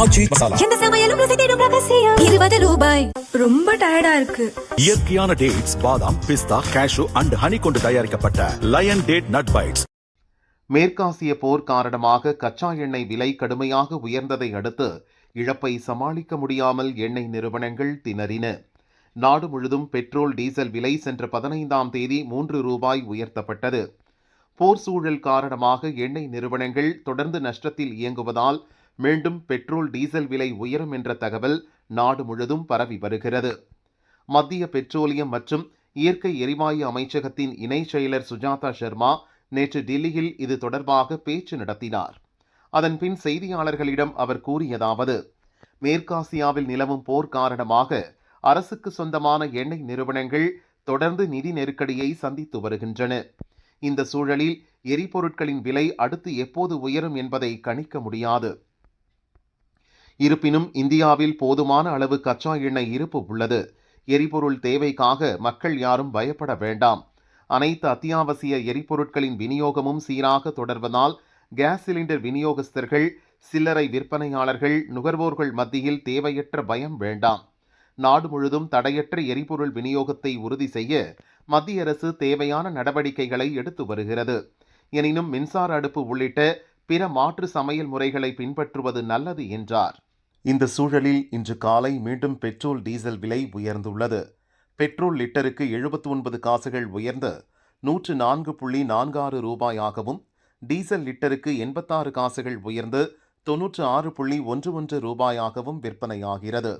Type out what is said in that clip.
ஆச்சி மசாலா. எந்த சமையலும் ருசி தேடும் ரகசியம். 20 ரூபாய். ரொம்ப டயர்டா இருக்கு. இயற்கையான டேட்ஸ், பாதாம், பிஸ்தா, கேஷு அண்ட் ஹனி கொண்டு தயாரிக்கப்பட்ட லயன் டேட் நட் பைட்ஸ். மேற்காசிய போர் காரணமாக கச்சா எண்ணெய் விலை கடுமையாக உயர்ந்ததை அடுத்து இழப்பை சமாளிக்க முடியாமல் எண்ணெய் நிறுவனங்கள் திணறின. நாடு முழுதும் பெட்ரோல் டீசல் விலை சென்ற 15ஆம் தேதி 3 ரூபாய் உயர்த்தப்பட்டது. போர் சூழல் காரணமாக எண்ணெய் நிறுவனங்கள் தொடர்ந்து நஷ்டத்தில் இயங்குவதால் மீண்டும் பெட்ரோல் டீசல் விலை உயரும் என்ற தகவல் நாடு முழுதும் பரவி வருகிறது. மத்திய பெட்ரோலியம் மற்றும் இயற்கை எரிவாயு அமைச்சகத்தின் இணை செயலர் சுஜாதா சர்மா நேற்று டில்லியில் இது தொடர்பாக பேச்சு நடத்தினார். அதன்பின் செய்தியாளர்களிடம் அவர் கூறியதாவது: மேற்காசியாவில் நிலவும் போர் காரணமாக அரசுக்கு சொந்தமான எண்ணெய் நிறுவனங்கள் தொடர்ந்து நிதி நெருக்கடியை சந்தித்து வருகின்றன. இந்த சூழலில் எரிபொருட்களின் விலை அடுத்து எப்போது உயரும் என்பதை கணிக்க முடியாது. இருப்பினும் இந்தியாவில் போதுமான அளவு கச்சா எண்ணெய் இருப்பு உள்ளது. எரிபொருள் தேவைக்காக மக்கள் யாரும் பயப்பட வேண்டாம். அனைத்து அத்தியாவசிய எரிபொருட்களின் விநியோகமும் சீராக தொடர்வதால் கேஸ் சிலிண்டர் விநியோகஸ்தர்கள், சில்லறை விற்பனையாளர்கள், நுகர்வோர்கள் மத்தியில் தேவையற்ற பயம் வேண்டாம். நாடு முழுதும் தடையற்ற எரிபொருள் விநியோகத்தை உறுதி செய்ய மத்திய அரசு தேவையான நடவடிக்கைகளை எடுத்து வருகிறது. எனினும் மின்சார அடுப்பு உள்ளிட்ட பிற மாற்று சமையல் முறைகளை பின்பற்றுவது நல்லது என்றார். இந்த சூழலில் இன்று காலை மீண்டும் பெட்ரோல் டீசல் விலை உயர்ந்துள்ளது. பெட்ரோல் லிட்டருக்கு 79 காசுகள் உயர்ந்து 104.46 ரூபாயாகவும், டீசல் லிட்டருக்கு 86 காசுகள் உயர்ந்து 96.11 ரூபாயாகவும் விற்பனையாகிறது.